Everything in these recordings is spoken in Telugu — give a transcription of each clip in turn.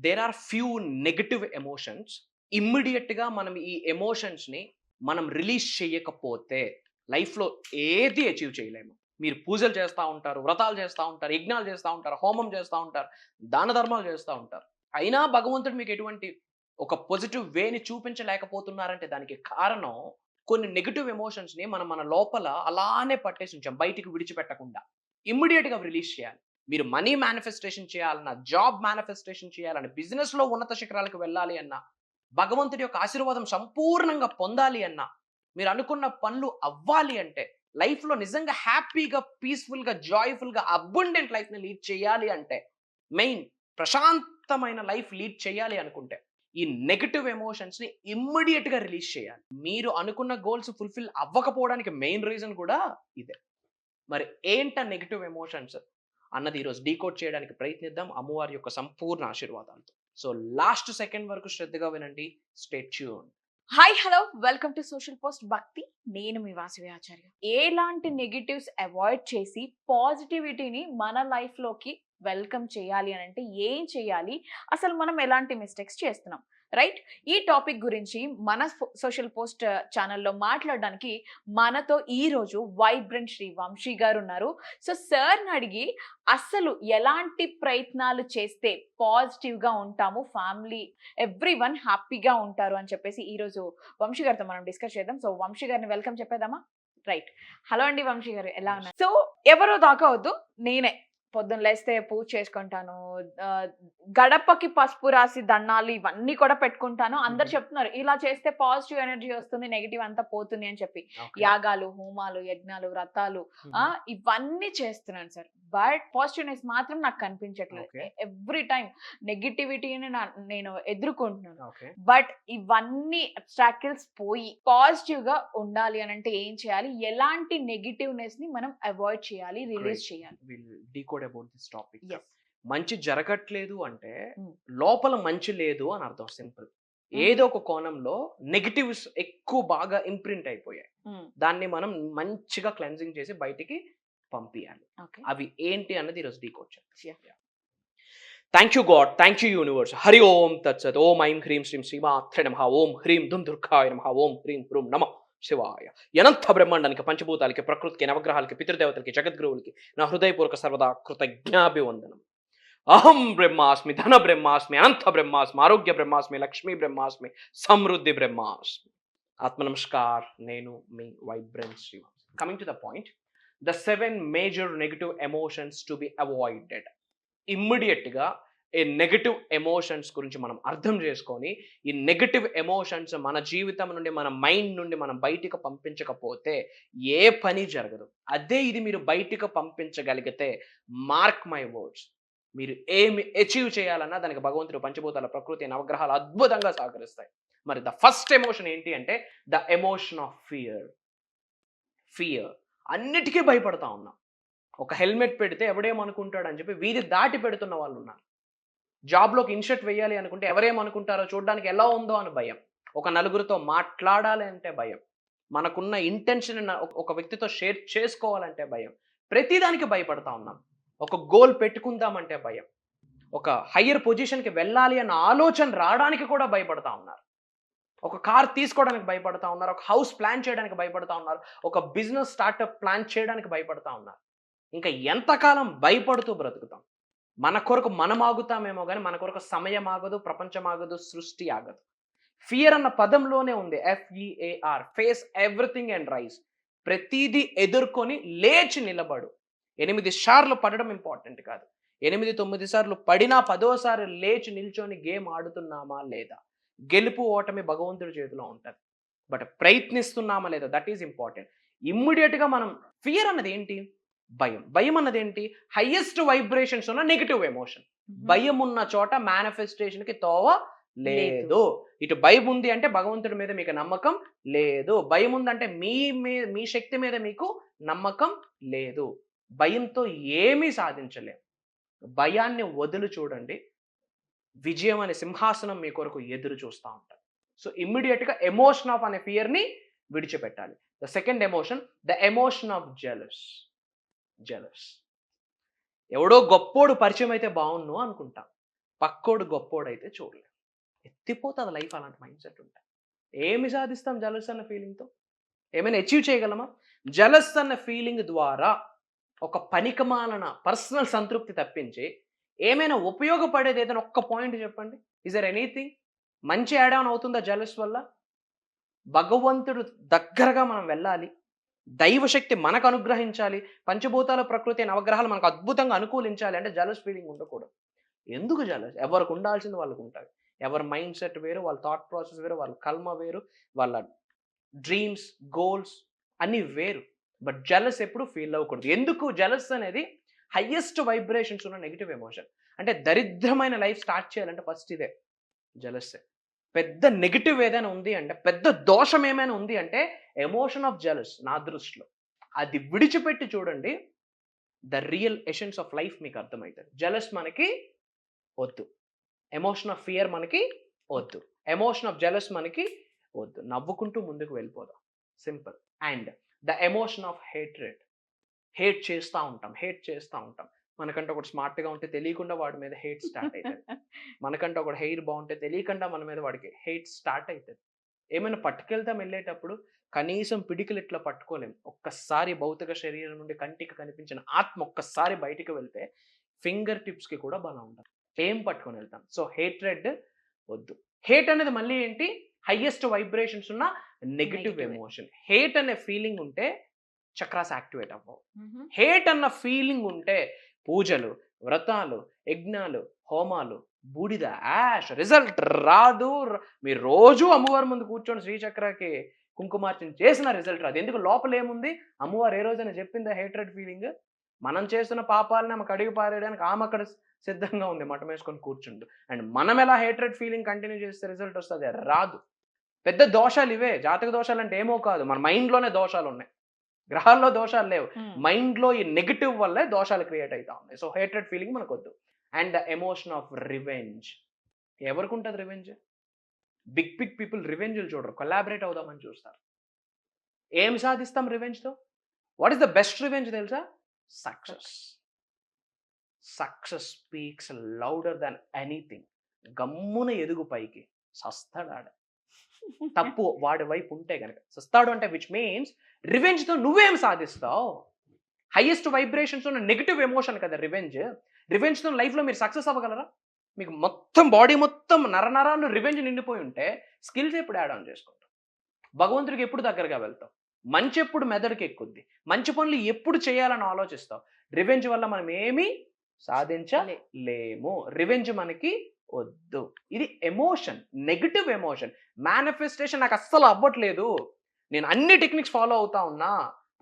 There are few negative emotions. ఇమ్మీడియట్‌గా మనం ఈ ఎమోషన్స్‌ని మనం రిలీజ్ చేయకపోతే లైఫ్‌లో ఏది అచీవ్ చేయలేము. మీరు పూజలు చేస్తా ఉంటారు, వ్రతాలు చేస్తా ఉంటారు, యజ్ఞాలు చేస్తా ఉంటారు, హోమం చేస్తా ఉంటారు, దాన ధర్మాలు చేస్తా ఉంటారు. అయినా భగవంతుడు మీకు ఎటువంటి ఒక పాజిటివ్ వేని చూపించలేకపోతున్నారంటే దానికి కారణం కొన్ని నెగెటివ్ ఎమోషన్స్‌ని మనం మన లోపల అలానే పట్టేసి ఉంచాం బయటికి విడిచిపెట్టకుండా. ఇమ్మీడియేట్‌గా రిలీజ్ చేయాలి. మీరు మనీ మేనిఫెస్టేషన్ చేయాలన్నా, జాబ్ మేనిఫెస్టేషన్ చేయాలన్నా, బిజినెస్‌లో ఉన్నత శిఖరాలకు వెళ్ళాలి అన్నా, భగవంతుడి యొక్క ఆశీర్వాదం సంపూర్ణంగా పొందాలి అన్నా, మీరు అనుకున్న పనులు అవ్వాలి అంటే, లైఫ్‌లో నిజంగా హ్యాపీగా, పీస్‌ఫుల్‌గా, జాయ్‌ఫుల్‌గా, అబండెంట్ లైఫ్‌ని లీడ్ చేయాలి అంటే, మెయిన్ ప్రశాంతమైన లైఫ్ లీడ్ చేయాలి అనుకుంటే, ఈ నెగెటివ్ ఎమోషన్స్‌ని ఇమ్మీడియేట్‌గా రిలీజ్ చేయాలి. మీరు అనుకున్న గోల్స్ ఫుల్‌ఫిల్ అవ్వకపోవడానికి మెయిన్ రీజన్ కూడా ఇదే. మరి ఏంటా నెగెటివ్ ఎమోషన్స్ అన్నది ఈరోజు డీకోడ్ చేయడానికి ప్రయత్నిద్దాం అమ్మవారి యొక్క సంపూర్ణ ఆశీర్వాదాలతో. సో లాస్ట్ సెకండ్ వరకు శ్రద్ధగా వినండి. Stay tune. Hi hello welcome to social post భక్తి. నేను మీ వాసవి ఆచార్య. ఎలాంటి నెగిటివ్స్ అవాయిడ్ చేసి పాజిటివిటీని మన లైఫ్ లోకి వెల్కమ్ చేయాలి అని అంటే ఏం చేయాలి, అసలు మనం ఎలాంటి మిస్టేక్స్ చేస్తున్నాం, రైట్? ఈ టాపిక్ గురించి మన సోషల్ పోస్ట్ ఛానల్లో మాట్లాడడానికి మనతో ఈ రోజు వైబ్రెంట్ శ్రీ వంశీ గారు ఉన్నారు. సో సార్ని అడిగి అసలు ఎలాంటి ప్రయత్నాలు చేస్తే పాజిటివ్ గా ఉంటాము, ఫ్యామిలీ ఎవ్రీవన్ హ్యాపీగా ఉంటారు అని చెప్పేసి ఈ రోజు వంశీ గారితో మనం డిస్కస్ చేద్దాం. సో వంశీ గారిని వెల్కమ్ చెప్పేద్దామా? రైట్. హలో అండి వంశీ గారు, ఎలా ఉన్నారు? సో ఎవరో దాకా వద్దు, నేనే పొద్దున్న లేస్తే పూజ చేసుకుంటాను, గడపకి పసుపు రాసి దండాలు ఇవన్నీ కూడా పెట్టుకుంటాను. అందరు చెప్తున్నారు ఇలా చేస్తే పాజిటివ్ ఎనర్జీ వస్తుంది, నెగిటివ్ అంతా పోతుంది అని చెప్పి. యాగాలు, హోమాలు, యజ్ఞాలు, వ్రతాలు ఇవన్నీ చేస్తున్నాను సార్. బట్ పాజిటివ్నెస్ మాత్రం నాకు కనిపించట్లేదు. ఎవ్రీ టైం నెగిటివిటీని నేను ఎదుర్కొంటున్నాను. బట్ ఇవన్నీ అబ్స్ట్రాకిల్స్ పోయి పాజిటివ్ గా ఉండాలి అని అంటే ఏం చేయాలి, ఎలాంటి నెగిటివ్నెస్ ని మనం అవాయిడ్ చేయాలి, రిలీజ్ చేయాలి? Decode about this topic. మంచి జరగట్లేదు అంటే లోపల మంచి లేదు అని అర్థం. సింపుల్. ఏదో ఒక కోణంలో నెగటివ్స్ ఎక్కువ బాగా ఇంప్రింట్ అయిపోయాయి. దాన్ని మనం మంచిగా క్లెన్జింగ్ చేసి బయటికి పంపించాలి. అవి ఏంటి అన్నది ఈరోజు డీకోడ్ చేద్దాం. Thank you God, thank you universe. Hari ఓం తత్సత్. ఓం ఐం హ్రీం శ్రీం శ్రీమాత్రే నమః. ఓం హ్రీం దుం దుర్గాయ నమః. ఓం హ్రీం హ్రూం నమః శివాయ. అనంత బ్రహ్మాండానికి, పంచభూతాలకి, ప్రకృతికి, నవగ్రహాలకి, పితృదేవతలకి, జగద్గురువులకి నా హృదయపూర్వక సర్వదా కృతజ్ఞాభివందనం. అహం బ్రహ్మాస్మి, ధన బ్రహ్మాస్మి, అనంత బ్రహ్మాస్మి, ఆరోగ్య బ్రహ్మాస్మి, లక్ష్మీ బ్రహ్మాస్మి, సమృద్ధి బ్రహ్మాస్మి. ఆత్మ నమస్కార్. నేను మీ vibrant Srivas. Coming to the point, the 7 major negative emotions to be avoided. ఇమ్మీడియట్గా ఈ నెగటివ్ ఎమోషన్స్ గురించి మనం అర్థం చేసుకొని, ఈ నెగటివ్ ఎమోషన్స్ మన జీవితం నుండి, మన మైండ్ నుండి మనం బయటికి పంపించకపోతే ఏ పని జరగదు. అదే ఇది మీరు బయటికి పంపించగలిగితే, మార్క్ మై వర్డ్స్, మీరు ఏమి అచీవ్ చేయాలన్నా దానికి భగవంతుడు, పంచభూతాల, ప్రకృతి, నవగ్రహాలు అద్భుతంగా సహకరిస్తాయి. మరి ద ఫస్ట్ ఎమోషన్ ఏంటి అంటే the emotion of fear. Fear. అన్నిటికీ భయపడతా ఉన్నాం. ఒక హెల్మెట్ పెడితే ఎవడేమనుకుంటాడు అని చెప్పి వీధి దాటి పెడుతున్న వాళ్ళు ఉన్నారు. జాబ్లోకి ఇన్షర్ట్ వేయాలి అనుకుంటే ఎవరేమనుకుంటారో, చూడడానికి ఎలా ఉందో అని భయం. ఒక నలుగురితో మాట్లాడాలి అంటే భయం. మనకున్న ఇంటెన్షన్ ఒక వ్యక్తితో షేర్ చేసుకోవాలంటే భయం. ప్రతిదానికి భయపడతా ఉన్నాం. ఒక గోల్ పెట్టుకుందామంటే భయం. ఒక హయ్యర్ పొజిషన్కి వెళ్ళాలి అన్న ఆలోచన రావడానికి కూడా భయపడతా ఉన్నారు. ఒక కార్ తీసుకోవడానికి భయపడతా ఉన్నారు. ఒక హౌస్ ప్లాన్ చేయడానికి భయపడతా ఉన్నారు. ఒక బిజినెస్ స్టార్టప్ ప్లాన్ చేయడానికి భయపడతా ఉన్నారు. ఇంకా ఎంతకాలం భయపడుతూ బ్రతుకుతాం? మన కొరకు మనం ఆగుతామేమో కానీ మన కొరకు సమయం ఆగదు, ప్రపంచం ఆగదు, సృష్టి ఆగదు. ఫియర్ అన్న పదంలోనే ఉంది FEAR. Face everything and rise. ప్రతిదీ ఎదుర్కొని లేచి నిలబడు. 8 సార్లు పడడం ఇంపార్టెంట్ కాదు. 8, 9 సార్లు పడినా 10వ లేచి నిల్చొని గేమ్ ఆడుతున్నామా లేదా? గెలుపు ఓటమి భగవంతుడి చేతిలో ఉంటుంది. బట్ ప్రయత్నిస్తున్నామా లేదా? That is important. ఇమ్మీడియట్గా మనం ఫియర్ అన్నది ఏంటి? భయం. భయం అన్నది ఏంటి? హైయెస్ట్ వైబ్రేషన్స్ ఉన్న నెగిటివ్ ఎమోషన్. భయం ఉన్న చోట మేనిఫెస్టేషన్కి తోవ లేదు. ఇటు భయం ఉంది అంటే భగవంతుడి మీద మీకు నమ్మకం లేదు. భయం ఉందంటే మీ శక్తి మీద మీకు నమ్మకం లేదు. భయంతో ఏమీ సాధించలేం. భయాన్ని వదిలి చూడండి. విజయం అనే సింహాసనం మీ కొరకు ఎదురు చూస్తూ ఉంటారు. సో ఇమ్మీడియట్గా ఎమోషన్ ఆఫ్ అనే ఫియర్ని విడిచిపెట్టాలి. The second emotion, the emotion of jealous. ఎవడో గొప్పోడు పరిచయం అయితే బాగుండు అనుకుంటాం. పక్కోడు గొప్పోడైతే చూడలేం. ఎత్తిపోతుంది లైఫ్ అలాంటి మైండ్ సెట్ ఉంటే. ఏమి సాధిస్తాం జలస్ అన్న ఫీలింగ్తో? ఏమైనా అచీవ్ చేయగలమా? జలస్ అన్న ఫీలింగ్ ద్వారా ఒక పనికిమాలిన పర్సనల్ సంతృప్తి తప్పించి ఏమైనా ఉపయోగపడేది ఏదైనా ఒక్క పాయింట్ చెప్పండి. Is there anything? మంచి యాడ్ ఆన్ అవుతుందా జలస్ వల్ల? భగవంతుడు దగ్గరగా మనం వెళ్ళాలి, దైవశక్తి మనకు అనుగ్రహించాలి, పంచభూతాల ప్రకృతి నవగ్రహాలు మనకు అద్భుతంగా అనుకూలించాలి అంటే జలస్ ఫీలింగ్ ఉండకూడదు. ఎందుకు జలస్? ఎవరికి ఉండాల్సింది వాళ్ళకు ఉంటుంది. ఎవరి మైండ్ సెట్ వేరు, వాళ్ళ థాట్ ప్రాసెస్ వేరు, వాళ్ళ కల్మ వేరు, వాళ్ళ డ్రీమ్స్, గోల్స్ అన్నీ వేరు. బట్ జలస్ ఎప్పుడు ఫీల్ అవ్వకూడదు. ఎందుకు? జలస్ అనేది హయ్యెస్ట్ వైబ్రేషన్స్ ఉన్న నెగిటివ్ ఎమోషన్. అంటే దరిద్రమైన లైఫ్ స్టార్ట్ చేయాలంటే ఫస్ట్ ఇదే జలస్సే. పెద్ద నెగిటివ్ ఏదైనా ఉంది అంటే, పెద్ద దోషం ఏమైనా ఉంది అంటే ఎమోషన్ ఆఫ్ జలస్ నా దృష్టిలో. అది విడిచిపెట్టి చూడండి, the real essence of life మీకు అర్థమవుతుంది. జలస్ మనకి వద్దు. ఎమోషన్ ఆఫ్ ఫియర్ మనకి వద్దు. ఎమోషన్ ఆఫ్ జలస్ మనకి వద్దు. నవ్వుకుంటూ ముందుకు వెళ్ళిపోదాం. Simple. And the emotion of hatred. Hate చేస్తూ ఉంటాం. మనకంటే ఒకటి స్మార్ట్గా ఉంటే తెలియకుండా వాడి మీద హేట్ స్టార్ట్ అవుతుంది. మనకంటే ఒకటి హెయిర్ బాగుంటే తెలియకుండా మన మీద వాడికి హేట్ స్టార్ట్ అవుతుంది. ఏమైనా పట్టుకెళ్తాం వెళ్ళేటప్పుడు కనీసం పిడికిలు ఇట్లా పట్టుకోలేం. ఒక్కసారి భౌతిక శరీరం నుండి కంటికి కనిపించిన ఆత్మ ఒక్కసారి బయటికి వెళ్తే ఫింగర్ టిప్స్కి కూడా బలం ఉండదు. ఏం పట్టుకొని వెళ్తాం? సో హేట్రెడ్ వద్దు. హేట్ అనేది మళ్ళీ ఏంటి? హైయెస్ట్ వైబ్రేషన్స్ ఉన్న నెగిటివ్ ఎమోషన్. హేట్ అనే ఫీలింగ్ ఉంటే చక్రాస్ యాక్టివేట్ అవ్వవు. హేట్ అన్న ఫీలింగ్ ఉంటే పూజలు, వ్రతాలు, యజ్ఞాలు, హోమాలు, బూడిద, యాష్, రిజల్ట్ రాదు. మీరు రోజు అమ్మవారి ముందు కూర్చొని శ్రీచక్రకి కుంకుమార్చన చేసిన రిజల్ట్ రాదు. ఎందుకు? లోపల ఏముంది? అమ్మవారు ఏ రోజైనా చెప్పిందా హేట్రెడ్ ఫీలింగ్? మనం చేస్తున్న పాపాలని ఆమె కడిగి పారేయడానికి ఆమె అక్కడ సిద్ధంగా ఉంది మఠం వేసుకొని కూర్చుండు. అండ్ మనం ఎలా హేట్రెడ్ ఫీలింగ్ కంటిన్యూ చేస్తే రిజల్ట్ వస్తుంది? రాదు. పెద్ద దోషాలు ఇవే. జాతక దోషాలు అంటే ఏమో కాదు, మన మైండ్లోనే దోషాలు ఉన్నాయి. గ్రహాల్లో దోషాలు లేవు, మైండ్లో ఈ నెగిటివ్ వల్లే దోషాలు క్రియేట్ అవుతా ఉన్నాయి. సో హేట్రెడ్ ఫీలింగ్ మనకు వద్దు. And the emotion of revenge. ఎవరికి ఉంటుంది రివెంజ్? బిగ్ బిగ్ పీపుల్ రివెంజ్లు చూడరు, కొలాబరేట్ అవుదామని చూస్తారు. ఏం సాధిస్తాం రివెంజ్తో? What is the best revenge తెలుసా? Success. Success speaks louder than anything. గమ్మున ఎదుగు పైకి, సస్తాడాడ. తప్పు వాడి వైపు ఉంటే కనుక సస్తాడు అంటే విచ్ మీన్స్ రివెంజ్తో నువ్వేం సాధిస్తావు? హైయెస్ట్ వైబ్రేషన్స్ ఉన్న నెగిటివ్ ఎమోషన్ కదా రివెంజ్. రివెంజ్తో లైఫ్లో మీరు సక్సెస్ అవ్వగలరా? మీకు మొత్తం బాడీ మొత్తం నరనరాలు రివెంజ్ నిండిపోయి ఉంటే స్కిల్స్ ఎప్పుడు యాడ్ ఆన్ చేసుకుంటాం? భగవంతుడికి ఎప్పుడు దగ్గరగా వెళ్తాం? మంచి ఎప్పుడు మెదడుకి ఎక్కుద్ది? మంచి పనులు ఎప్పుడు చేయాలని ఆలోచిస్తావు? రివెంజ్ వల్ల మనం ఏమీ సాధించలేము. రివెంజ్ మనకి వద్దు. ఇది ఎమోషన్, నెగిటివ్ ఎమోషన్. మేనిఫెస్టేషన్ నాకు అస్సలు అవ్వట్లేదు, నేను అన్ని టెక్నిక్స్ ఫాలో అవుతా ఉన్నా,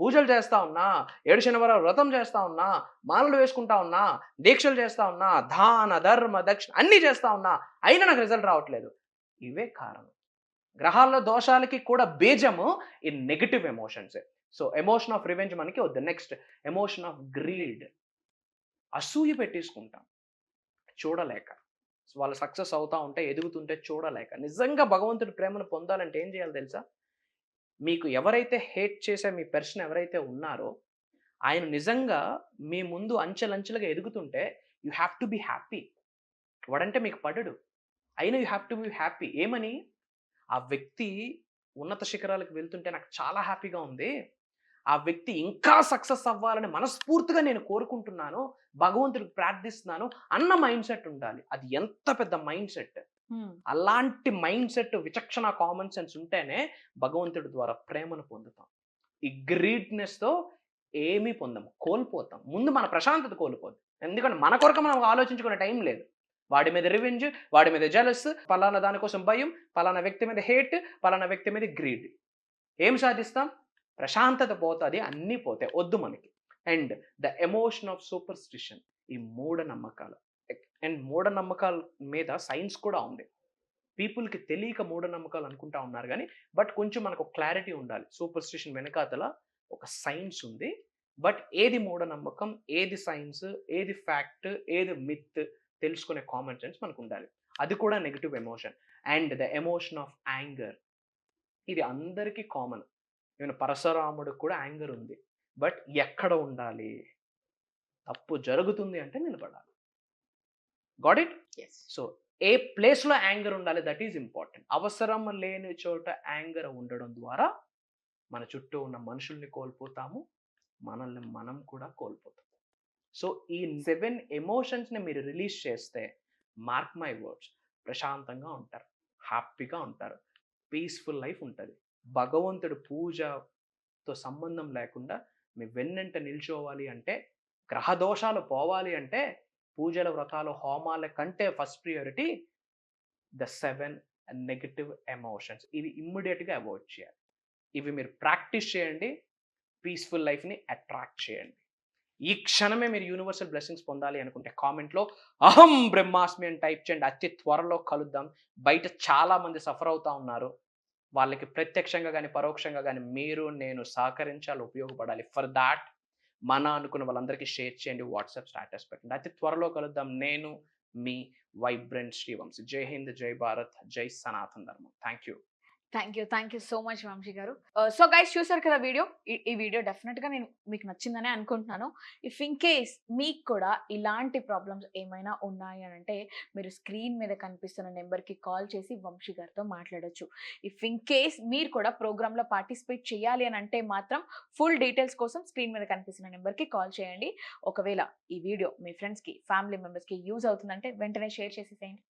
పూజలు చేస్తా ఉన్నా, 7 శనివారాలు వ్రతం చేస్తా ఉన్నా, మాలలు వేసుకుంటా ఉన్నా, దీక్షలు చేస్తా ఉన్నా, దాన ధర్మ దక్షిణ అన్నీ చేస్తా ఉన్నా, అయినా నాకు రిజల్ట్ రావట్లేదు. ఇవే కారణం. గ్రహాల్లో దోషాలకి కూడా బీజము ఈ నెగిటివ్ ఎమోషన్సే. సో ఎమోషన్ ఆఫ్ రివెంజ్ మనకి వద్దు. Next emotion of greed. అసూయ పెట్టేసుకుంటాం చూడలేక. వాళ్ళు సక్సెస్ అవుతా ఉంటే, ఎదుగుతుంటే చూడలేక. నిజంగా భగవంతుడి ప్రేమను పొందాలంటే ఏం చేయాలి తెలుసా? మీకు ఎవరైతే హేట్ చేసే మీ పర్సన్ ఎవరైతే ఉన్నారో ఆయన నిజంగా మీ ముందు అంచెలంచెలుగా ఎదుగుతుంటే you have to be happy. వాడంటే మీకు పడడు, అయినా you have to be happy. ఏమని? ఆ వ్యక్తి ఉన్నత శిఖరాలకు వెళ్తుంటే నాకు చాలా హ్యాపీగా ఉంది, ఆ వ్యక్తి ఇంకా సక్సెస్ అవ్వాలని మనస్ఫూర్తిగా నేను కోరుకుంటున్నాను, భగవంతుడికి ప్రార్థిస్తున్నాను అన్న మైండ్ సెట్ ఉండాలి. అది ఎంత పెద్ద మైండ్ సెట్! అలాంటి మైండ్ సెట్, విచక్షణ, కామన్ సెన్స్ ఉంటేనే భగవంతుడి ద్వారా ప్రేమను పొందుతాం. ఈ గ్రీడ్నెస్తో ఏమీ పొందము, కోల్పోతాం. ముందు మన ప్రశాంతత కోల్పోతాం. ఎందుకంటే మన కొరకు మనం ఆలోచించుకునే టైం లేదు. వాడి మీద రివెంజ్, వాడి మీద జలస్, పలానా దానికోసం భయం, పలానా వ్యక్తి మీద హేట్, పలానా వ్యక్తి మీద గ్రీడ్. ఏం సాధిస్తాం? ప్రశాంతత పోతుంది, అన్నీ పోతాయి. వద్దు మనకి. And the emotion of superstition. ఈ మూఢనమ్మకాలు. అండ్ మూఢనమ్మకాల మీద సైన్స్ కూడా ఉంది. పీపుల్కి తెలియక మూఢనమ్మకాలు అనుకుంటా ఉన్నారు కానీ బట్ కొంచెం మనకు క్లారిటీ ఉండాలి. సూపర్స్టిషన్ వెనకాతల ఒక సైన్స్ ఉంది. బట్ ఏది మూఢనమ్మకం, ఏది సైన్స్, ఏది ఫ్యాక్ట్, ఏది మిత్ తెలుసుకునే కామన్ సెన్స్ మనకు ఉండాలి. అది కూడా negative emotion. And the emotion of anger. ఇది అందరికీ కామన్. ఈవెన్ పరశురాముడికి కూడా యాంగర్ ఉంది. బట్ ఎక్కడ ఉండాలి? తప్పు జరుగుతుంది అంటే నిలబడాలి. Got it? ఎస్. సో ఏ ప్లేస్లో యాంగర్ ఉండాలి, దట్ ఈజ్ ఇంపార్టెంట్. అవసరం లేని చోట యాంగర్ ఉండడం ద్వారా మన చుట్టూ ఉన్న మనుషుల్ని కోల్పోతాము, మనల్ని మనం కూడా కోల్పోతాం. సో ఈ 7 ఎమోషన్స్ని మీరు రిలీజ్ చేస్తే, మార్క్ మై వర్డ్స్, ప్రశాంతంగా ఉంటారు, హ్యాపీగా ఉంటారు, పీస్ఫుల్ లైఫ్ ఉంటుంది. భగవంతుడు పూజతో సంబంధం లేకుండా మీ వెన్నంట నిల్చోవాలి అంటే, గ్రహదోషాలు పోవాలి అంటే, పూజల వ్రతాలు హోమాల కంటే first priority the 7 negative emotions. ఇవి ఇమ్మీడియట్గా అవాయిడ్ చేయాలి. ఇవి మీరు ప్రాక్టీస్ చేయండి, పీస్ఫుల్ లైఫ్ని అట్రాక్ట్ చేయండి. ఈ క్షణమే మీరు యూనివర్సల్ బ్లెస్సింగ్స్ పొందాలి అనుకుంటే కామెంట్లో అహం బ్రహ్మాస్మి అని టైప్ చేయండి. అతి త్వరలో కలుద్దాం. బయట చాలామంది సఫర్ అవుతూ ఉన్నారు. వాళ్ళకి ప్రత్యక్షంగా కానీ పరోక్షంగా కానీ మీరు నేను సహకరించాలి, ఉపయోగపడాలి. ఫర్ దాట్ మన అనుకున్న వాళ్ళందరికీ షేర్ చేయండి, వాట్సాప్ స్టేటస్ పెట్టండి. అతి త్వరలో కలుద్దాం. నేను మీ వైబ్రెంట్ శ్రీవంశీ. జై హింద్, జై భారత్, జై సనాతన ధర్మం. Thank you thank you so much Vamshi garu. So guys, చూసారు కదా వీడియో. ఈ వీడియో డెఫినెట్గా నేను మీకు నచ్చిందని అనుకుంటున్నాను. ఇఫ్ ఇన్ కేస్ మీకు కూడా ఇలాంటి ప్రాబ్లమ్స్ ఏమైనా ఉన్నాయి అని అంటే, మీరు స్క్రీన్ మీద కనిపిస్తున్న నెంబర్కి కాల్ చేసి వంశీ గారితో మాట్లాడొచ్చు. ఇఫ్ ఇన్ కేస్ మీరు కూడా ప్రోగ్రాంలో పార్టిసిపేట్ చేయాలి అని అంటే మాత్రం ఫుల్ డీటెయిల్స్ కోసం స్క్రీన్ మీద కనిపిస్తున్న నెంబర్కి కాల్ చేయండి. ఒకవేళ ఈ వీడియో మీ ఫ్రెండ్స్కి, ఫ్యామిలీ మెంబర్స్కి యూజ్ అవుతుందంటే వెంటనే షేర్ చేసేసేయండి.